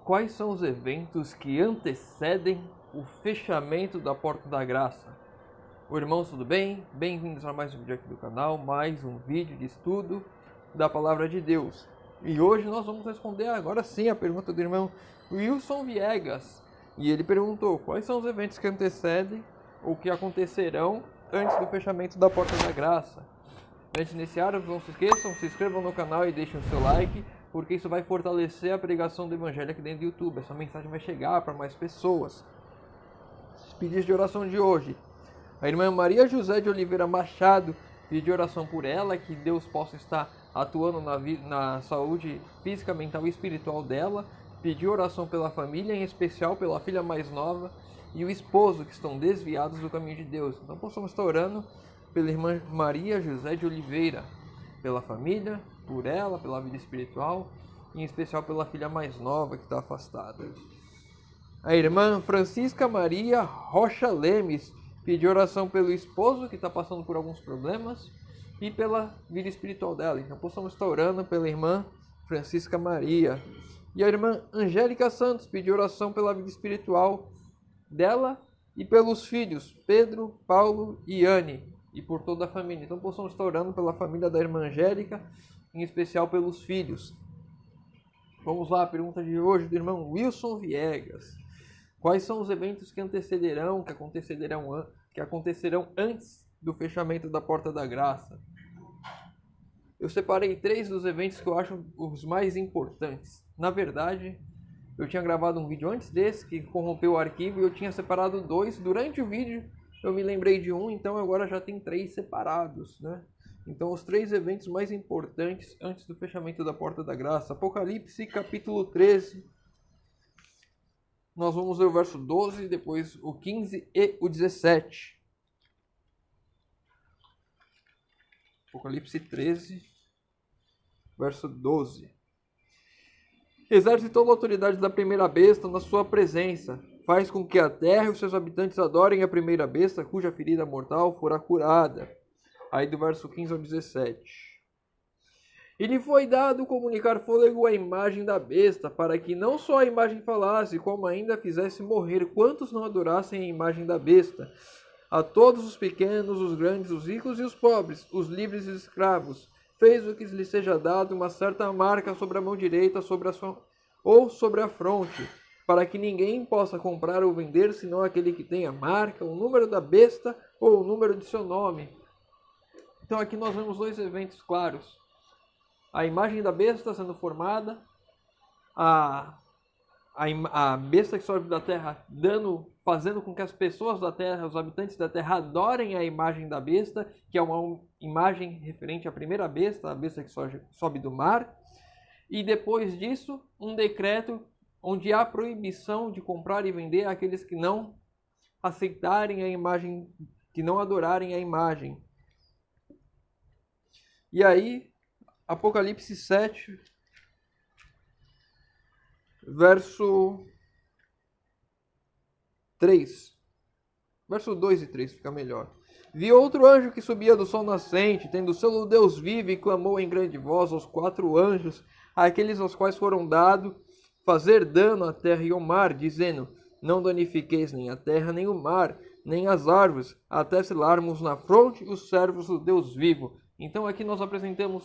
Quais são os eventos que antecedem o fechamento da Porta da Graça? Irmãos, tudo bem? Bem-vindos a mais um vídeo aqui do canal, mais um vídeo de estudo da Palavra de Deus. E hoje nós vamos responder agora sim a pergunta do irmão Wilson Viegas. E ele perguntou quais são os eventos que antecedem ou que acontecerão antes do fechamento da Porta da Graça. Antes de iniciar, não se esqueçam, se inscrevam no canal e deixem o seu like, porque isso vai fortalecer a pregação do Evangelho aqui dentro do YouTube. Essa mensagem vai chegar para mais pessoas. Os pedidos de oração de hoje. A irmã Maria José de Oliveira Machado pediu oração por ela, que Deus possa estar atuando na saúde física, mental e espiritual dela. Pediu oração pela família, em especial pela filha mais nova e o esposo, que estão desviados do caminho de Deus. Então possamos estar orando pela irmã Maria José de Oliveira, pela família, por ela, pela vida espiritual, e em especial pela filha mais nova que está afastada. A irmã Francisca Maria Rocha Lemes pediu oração pelo esposo que está passando por alguns problemas e pela vida espiritual dela. Então possamos estar orando pela irmã Francisca Maria. E a irmã Angélica Santos pediu oração pela vida espiritual dela e pelos filhos Pedro, Paulo e Anne, e por toda a família. Então possamos estar orando pela família da irmã Angélica, em especial pelos filhos. Vamos lá, a pergunta de hoje do irmão Wilson Viegas. Quais são os eventos que antecederão, que acontecerão antes do fechamento da Porta da Graça? Eu separei 3 dos eventos que eu acho os mais importantes. Na verdade, eu tinha gravado um vídeo antes desse, que corrompeu o arquivo, e eu tinha separado 2. Durante o vídeo, eu me lembrei de um, então agora já tem 3 separados, né? Então, os 3 eventos mais importantes antes do fechamento da Porta da Graça. Apocalipse, capítulo 13. Nós vamos ler o verso 12, depois o 15 e o 17. Apocalipse 13, verso 12. Exerce toda a autoridade da primeira besta na sua presença. Faz com que a terra e os seus habitantes adorem a primeira besta, cuja ferida mortal fora curada. Aí do verso 15 ao 17. E lhe foi dado comunicar fôlego à imagem da besta, para que não só a imagem falasse, como ainda fizesse morrer quantos não adorassem a imagem da besta. A todos os pequenos, os grandes, os ricos e os pobres, os livres e os escravos, fez o que lhe seja dado uma certa marca sobre a mão direita ou sobre a fronte, para que ninguém possa comprar ou vender, senão aquele que tem a marca, o número da besta ou o número de seu nome. Então aqui nós vemos 2 eventos claros. A imagem da besta sendo formada, a besta que sobe da terra fazendo com que as pessoas da terra, os habitantes da terra, adorem a imagem da besta, que é uma imagem referente à primeira besta, a besta que sobe do mar. E depois disso, um decreto onde há proibição de comprar e vender àqueles que não aceitarem a imagem, que não adorarem a imagem. E aí, Apocalipse 7, verso 3. Verso 2 e 3 fica melhor. Vi outro anjo que subia do sol nascente, tendo o selo do Deus vivo, e clamou em grande voz aos 4 anjos, aqueles aos quais foram dado fazer dano à terra e ao mar, dizendo: não danifiqueis nem a terra, nem o mar, nem as árvores, até selarmos na fronte os servos do Deus vivo. Então aqui nós apresentamos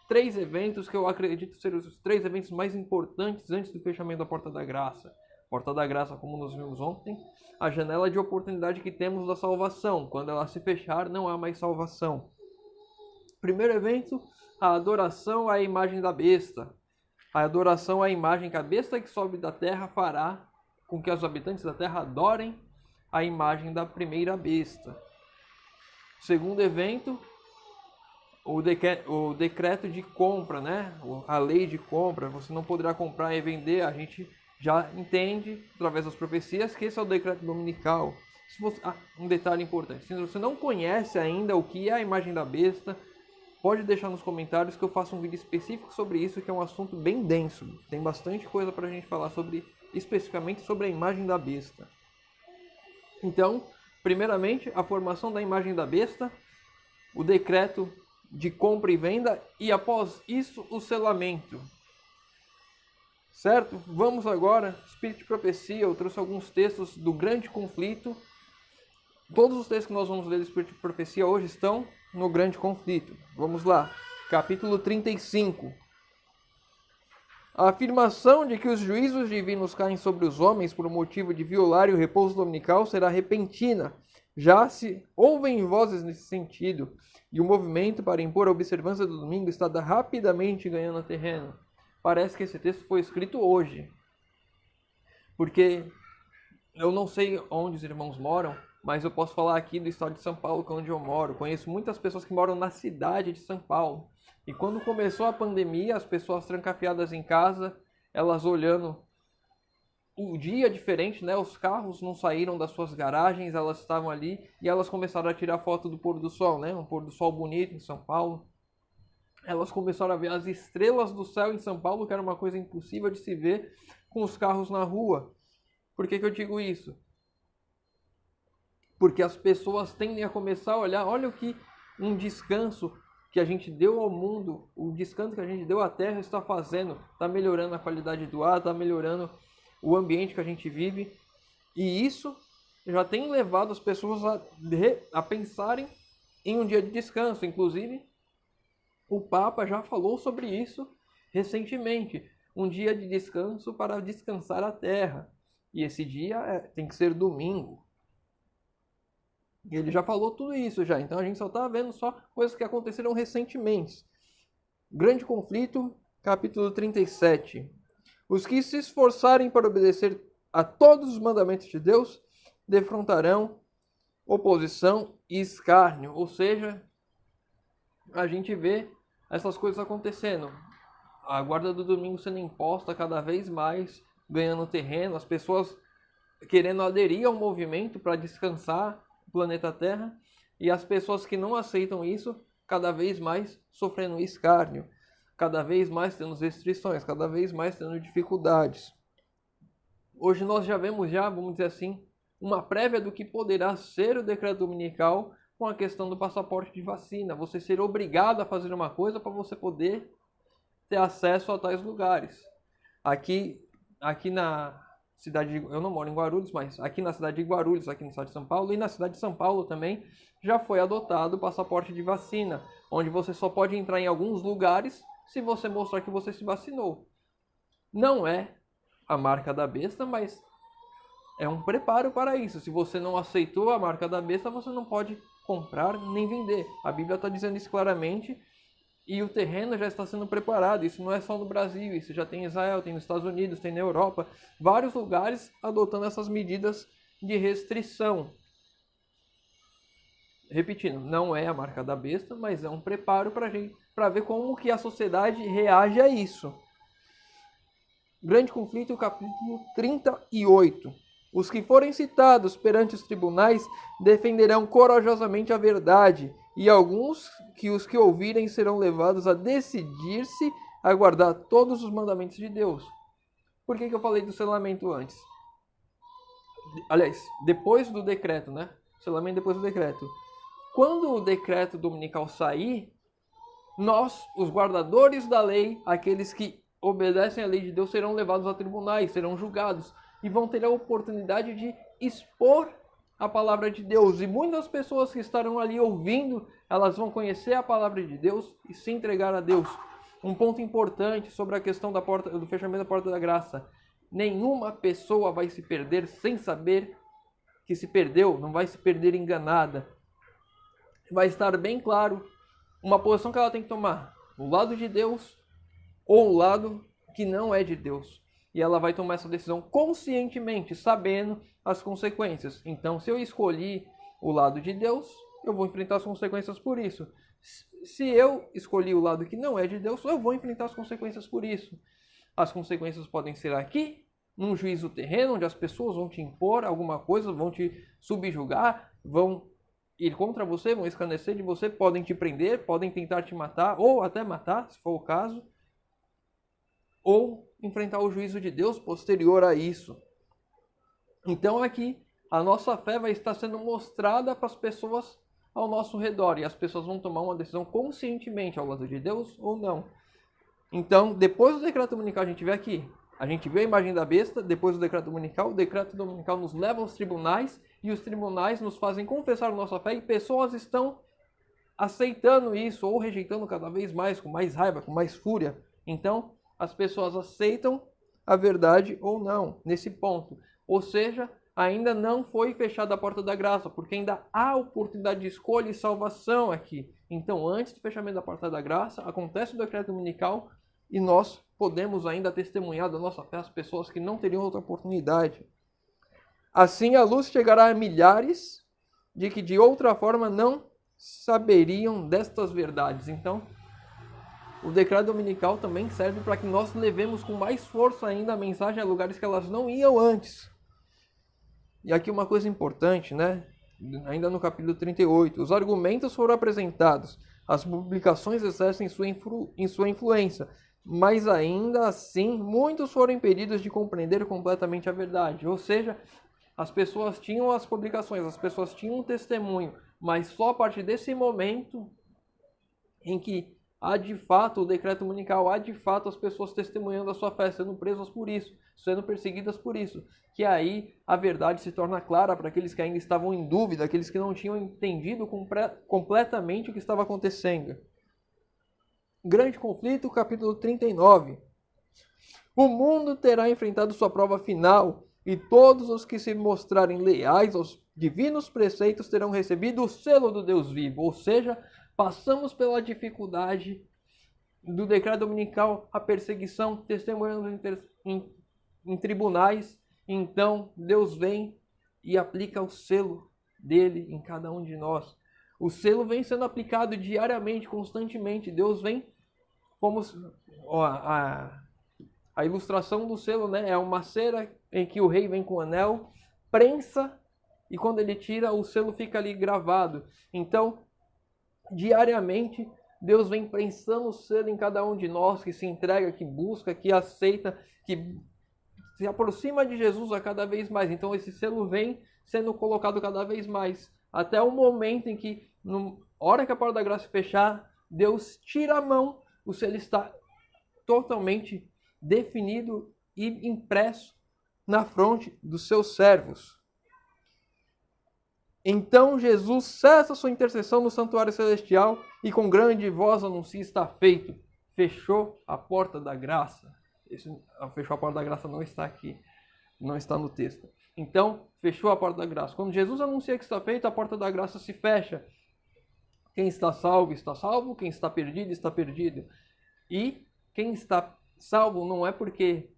3 eventos que eu acredito ser os 3 eventos mais importantes antes do fechamento da Porta da Graça. Porta da Graça, como nós vimos ontem, a janela de oportunidade que temos da salvação. Quando ela se fechar, não há mais salvação. Primeiro evento, a adoração à imagem da besta. A adoração à imagem que a besta que sobe da terra fará com que os habitantes da terra adorem a imagem da primeira besta. Segundo evento, o decreto de compra, né? A lei de compra. Você não poderá comprar e vender. A gente já entende, através das profecias, que esse é o decreto dominical. Um detalhe importante: se você não conhece ainda o que é a imagem da besta, pode deixar nos comentários que eu faço um vídeo específico sobre isso, que é um assunto bem denso. Tem bastante coisa para a gente falar especificamente sobre a imagem da besta. Então, primeiramente, a formação da imagem da besta, o decreto de compra e venda, e após isso o selamento. Certo? Vamos agora, Espírito de Profecia, eu trouxe alguns textos do grande conflito. Todos os textos que nós vamos ler do Espírito de Profecia hoje estão no grande conflito. Vamos lá, capítulo 35. A afirmação de que os juízos divinos caem sobre os homens por motivo de violarem o repouso dominical será repentina. Já se ouvem vozes nesse sentido, e o movimento para impor a observância do domingo está rapidamente ganhando terreno. Parece que esse texto foi escrito hoje, porque eu não sei onde os irmãos moram, mas eu posso falar aqui do estado de São Paulo, que é onde eu moro. Conheço muitas pessoas que moram na cidade de São Paulo. E quando começou a pandemia, as pessoas trancafiadas em casa, elas olhando o dia diferente, né? Os carros não saíram das suas garagens, elas estavam ali e elas começaram a tirar foto do pôr do sol, né? Um pôr do sol bonito em São Paulo. Elas começaram a ver as estrelas do céu em São Paulo, que era uma coisa impossível de se ver com os carros na rua. Por que eu digo isso? Porque as pessoas tendem a começar a olhar, olha o que um descanso que a gente deu ao mundo, o descanso que a gente deu à terra está fazendo, está melhorando a qualidade do ar, está melhorando o ambiente que a gente vive. E isso já tem levado as pessoas a pensarem em um dia de descanso. Inclusive, o Papa já falou sobre isso recentemente. Um dia de descanso para descansar a terra. E esse dia tem que ser domingo. Ele já falou tudo isso já. Então a gente só está vendo só coisas que aconteceram recentemente. Grande conflito, capítulo 37. Os que se esforçarem para obedecer a todos os mandamentos de Deus defrontarão oposição e escárnio. Ou seja, a gente vê essas coisas acontecendo. A guarda do domingo sendo imposta cada vez mais, ganhando terreno, as pessoas querendo aderir ao movimento para descansar o planeta Terra, e as pessoas que não aceitam isso, cada vez mais sofrendo escárnio, cada vez mais tendo restrições, cada vez mais tendo dificuldades. Hoje nós já vemos, vamos dizer assim, uma prévia do que poderá ser o decreto dominical com a questão do passaporte de vacina. Você ser obrigado a fazer uma coisa para você poder ter acesso a tais lugares. Aqui na cidade de, eu não moro em Guarulhos, mas aqui na cidade de Guarulhos, aqui no estado de São Paulo, e na cidade de São Paulo também, já foi adotado o passaporte de vacina, onde você só pode entrar em alguns lugares se você mostrar que você se vacinou. Não é a marca da besta, mas é um preparo para isso. Se você não aceitou a marca da besta, você não pode comprar nem vender. A Bíblia está dizendo isso claramente, e o terreno já está sendo preparado. Isso não é só no Brasil, isso já tem em Israel, tem nos Estados Unidos, tem na Europa, vários lugares adotando essas medidas de restrição. Repetindo, não é a marca da besta, mas é um preparo para ver como que a sociedade reage a isso. Grande conflito, capítulo 38. Os que forem citados perante os tribunais defenderão corajosamente a verdade, e alguns que os que ouvirem serão levados a decidir-se a guardar todos os mandamentos de Deus. Por que eu falei do selamento antes? Aliás, depois do decreto, né? Selamento depois do decreto. Quando o decreto dominical sair, nós, os guardadores da lei, aqueles que obedecem à lei de Deus, serão levados a tribunais, serão julgados e vão ter a oportunidade de expor a palavra de Deus. E muitas pessoas que estarão ali ouvindo, elas vão conhecer a palavra de Deus e se entregar a Deus. Um ponto importante sobre a questão do fechamento da porta da graça. Nenhuma pessoa vai se perder sem saber que se perdeu, não vai se perder enganada. Vai estar bem claro uma posição que ela tem que tomar, o lado de Deus ou o lado que não é de Deus. E ela vai tomar essa decisão conscientemente, sabendo as consequências. Então, se eu escolhi o lado de Deus, eu vou enfrentar as consequências por isso. Se eu escolhi o lado que não é de Deus, eu vou enfrentar as consequências por isso. As consequências podem ser aqui, num juízo terreno, onde as pessoas vão te impor alguma coisa, vão te subjugar, vão ir contra você, vão escarnecer de você, podem te prender, podem tentar te matar, ou até matar, se for o caso. Ou enfrentar o juízo de Deus posterior a isso. Então aqui, a nossa fé vai estar sendo mostrada para as pessoas ao nosso redor, e as pessoas vão tomar uma decisão conscientemente ao lado de Deus ou não. Então, depois do decreto dominical, a gente vê aqui A gente vê a imagem da besta, depois o decreto dominical nos leva aos tribunais, e os tribunais nos fazem confessar nossa fé, e pessoas estão aceitando isso, ou rejeitando cada vez mais, com mais raiva, com mais fúria. Então, as pessoas aceitam a verdade ou não, nesse ponto. Ou seja, ainda não foi fechada a porta da graça, porque ainda há oportunidade de escolha e salvação aqui. Então, antes do fechamento da porta da graça, acontece o decreto dominical e nós podemos ainda testemunhar da nossa fé às pessoas que não teriam outra oportunidade. Assim, a luz chegará a milhares de que de outra forma não saberiam destas verdades. Então, o decreto dominical também serve para que nós levemos com mais força ainda a mensagem a lugares que elas não iam antes. E aqui uma coisa importante, né? Ainda no capítulo 38, os argumentos foram apresentados, as publicações exercem sua influência, mas ainda assim muitos foram impedidos de compreender completamente a verdade. Ou seja, as pessoas tinham as publicações, as pessoas tinham um testemunho, mas só a partir desse momento em que há de fato o decreto dominical, há de fato as pessoas testemunhando a sua fé, sendo presas por isso, sendo perseguidas por isso, que aí a verdade se torna clara para aqueles que ainda estavam em dúvida, aqueles que não tinham entendido completamente o que estava acontecendo. Grande conflito, capítulo 39. O mundo terá enfrentado sua prova final, e todos os que se mostrarem leais aos divinos preceitos terão recebido o selo do Deus vivo. Ou seja, passamos pela dificuldade do decreto dominical, a perseguição, testemunhando em tribunais. Então, Deus vem e aplica o selo dele em cada um de nós. O selo vem sendo aplicado diariamente, constantemente. Deus vem como a ilustração do selo, né? É uma cera em que o rei vem com o anel, prensa, e quando ele tira, o selo fica ali gravado. Então, diariamente, Deus vem prensando o selo em cada um de nós, que se entrega, que busca, que aceita, que se aproxima de Jesus a cada vez mais. Então, esse selo vem sendo colocado cada vez mais, até o momento em que, na hora que a porta da graça fechar, Deus tira a mão, o selo está totalmente definido e impresso na fronte dos seus servos. Então Jesus cessa sua intercessão no santuário celestial e com grande voz anuncia: está feito. Fechou a porta da graça. Fechou a porta da graça não está aqui, não está no texto. Então, fechou a porta da graça. Quando Jesus anuncia que está feito, a porta da graça se fecha. Quem está salvo, está salvo. Quem está perdido, está perdido. E quem está salvo não é porque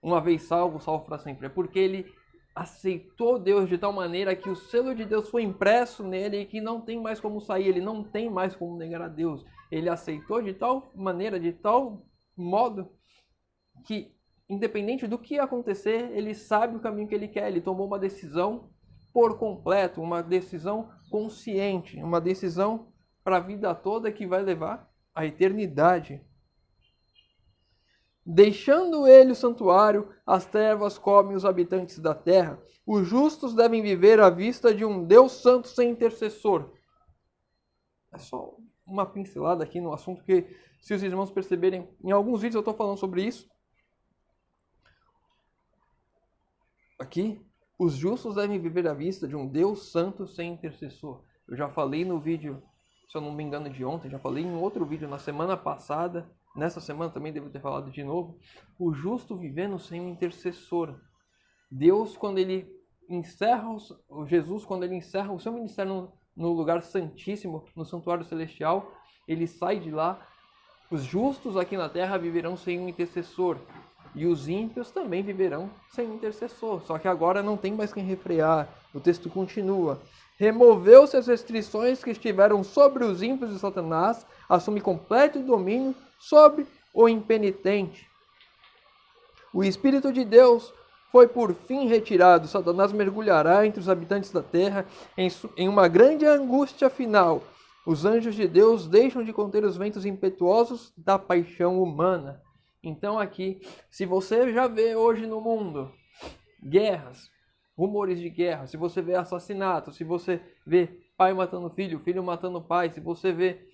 uma vez salvo, salvo para sempre. É porque ele aceitou Deus de tal maneira que o selo de Deus foi impresso nele e que não tem mais como sair. Ele não tem mais como negar a Deus. Ele aceitou de tal maneira, de tal modo, que independente do que acontecer, ele sabe o caminho que ele quer. Ele tomou uma decisão por completo, uma decisão consciente, uma decisão para a vida toda que vai levar à eternidade. Deixando ele o santuário, as trevas comem os habitantes da terra. Os justos devem viver à vista de um Deus santo sem intercessor. É só uma pincelada aqui no assunto que, se os irmãos perceberem, em alguns vídeos eu estou falando sobre isso. Aqui, os justos devem viver à vista de um Deus santo sem intercessor. Eu já falei no vídeo, se eu não me engano, de ontem, já falei em outro vídeo na semana passada. Nessa semana também devo ter falado de novo. O justo vivendo sem um intercessor. Deus, quando ele encerra, Jesus, quando ele encerra o seu ministério no lugar santíssimo, no santuário celestial, ele sai de lá. Os justos aqui na terra viverão sem um intercessor. E os ímpios também viverão sem um intercessor. Só que agora não tem mais quem refrear. O texto continua. Removeu-se as restrições que estiveram sobre os ímpios de Satanás, assume completo domínio sobre o impenitente. O Espírito de Deus foi por fim retirado. Satanás mergulhará entre os habitantes da terra em uma grande angústia final. Os anjos de Deus deixam de conter os ventos impetuosos da paixão humana. Então aqui, se você já vê hoje no mundo guerras, rumores de guerra, se você vê assassinatos, se você vê pai matando filho, filho matando pai, se você vê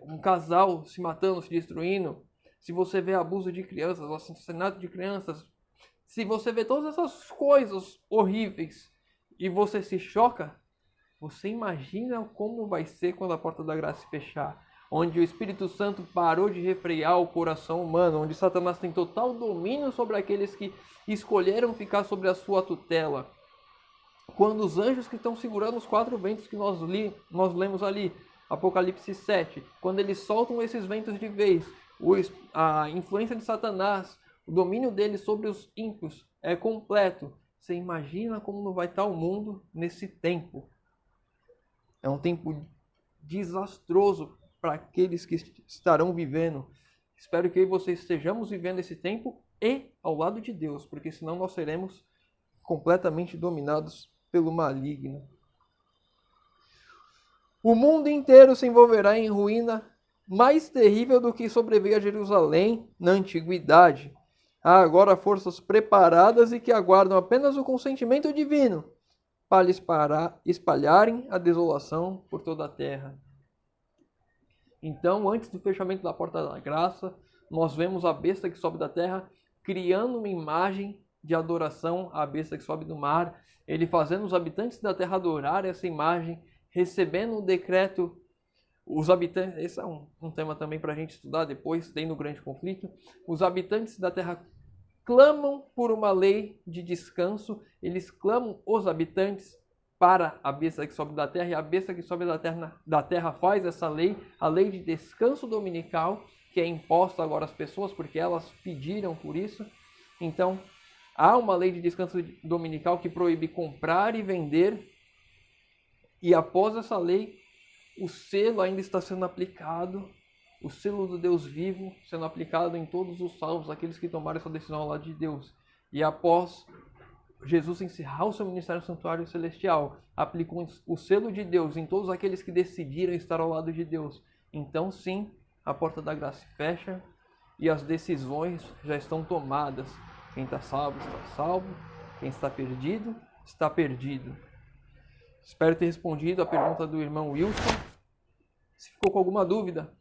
um casal se matando, se destruindo, se você vê abuso de crianças, assassinato de crianças, se você vê todas essas coisas horríveis e você se choca, você imagina como vai ser quando a porta da graça se fechar, onde o Espírito Santo parou de refrear o coração humano, onde Satanás tem total domínio sobre aqueles que escolheram ficar sobre a sua tutela. Quando os anjos que estão segurando os 4 ventos que nós lemos ali, Apocalipse 7, quando eles soltam esses ventos de vez, a influência de Satanás, o domínio dele sobre os ímpios é completo. Você imagina como não vai estar o mundo nesse tempo. É um tempo desastroso para aqueles que estarão vivendo. Espero que eu e você estejamos vivendo esse tempo e ao lado de Deus, porque senão nós seremos completamente dominados pelo maligno. O mundo inteiro se envolverá em ruína mais terrível do que sobreveio a Jerusalém na antiguidade. Há agora forças preparadas e que aguardam apenas o consentimento divino para espalharem a desolação por toda a terra. Então, antes do fechamento da porta da graça, nós vemos a besta que sobe da terra criando uma imagem de adoração à besta que sobe do mar, ele fazendo os habitantes da terra adorar essa imagem, recebendo o decreto. Os habitantes, esse é um tema também para a gente estudar depois, tem no grande conflito. Os habitantes da terra clamam por uma lei de descanso, eles clamam, os habitantes, para a besta que sobe da terra, e a besta que sobe da terra faz essa lei, a lei de descanso dominical, que é imposta agora às pessoas, porque elas pediram por isso. Então, há uma lei de descanso dominical que proíbe comprar e vender, e após essa lei, o selo ainda está sendo aplicado, o selo do Deus vivo sendo aplicado em todos os salvos, aqueles que tomaram essa decisão ao lado de Deus. E após Jesus encerrar o seu ministério no santuário celestial, aplicou o selo de Deus em todos aqueles que decidiram estar ao lado de Deus. Então sim, a porta da graça se fecha e as decisões já estão tomadas. Quem está salvo, está salvo. Quem está perdido, está perdido. Espero ter respondido a pergunta do irmão Wilson. Se ficou com alguma dúvida,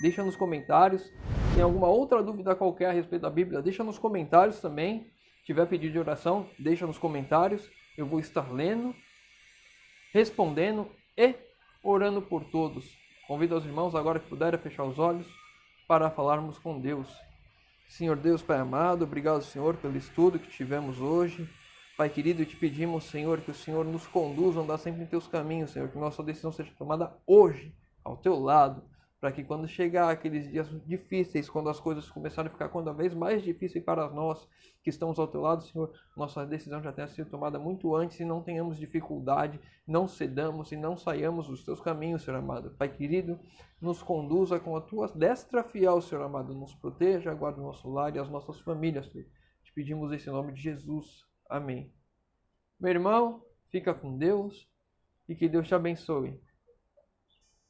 deixa nos comentários. Se tem alguma outra dúvida qualquer a respeito da Bíblia, deixa nos comentários também. Se tiver pedido de oração, deixa nos comentários. Eu vou estar lendo, respondendo e orando por todos. Convido os irmãos agora que puderem a fechar os olhos para falarmos com Deus. Senhor Deus, Pai amado, obrigado, Senhor, pelo estudo que tivemos hoje. Pai querido, te pedimos, Senhor, que o Senhor nos conduza a andar sempre em teus caminhos, Senhor, que nossa decisão seja tomada hoje, ao teu lado, para que quando chegar aqueles dias difíceis, quando as coisas começarem a ficar cada vez mais difíceis para nós, que estamos ao teu lado, Senhor, nossa decisão já tenha sido tomada muito antes e não tenhamos dificuldade, não cedamos e não saiamos dos teus caminhos, Senhor amado. Pai querido, nos conduza com a tua destra fiel, Senhor amado, nos proteja, guarda o nosso lar e as nossas famílias, Senhor. Te pedimos esse nome de Jesus. Amém. Meu irmão, fica com Deus e que Deus te abençoe.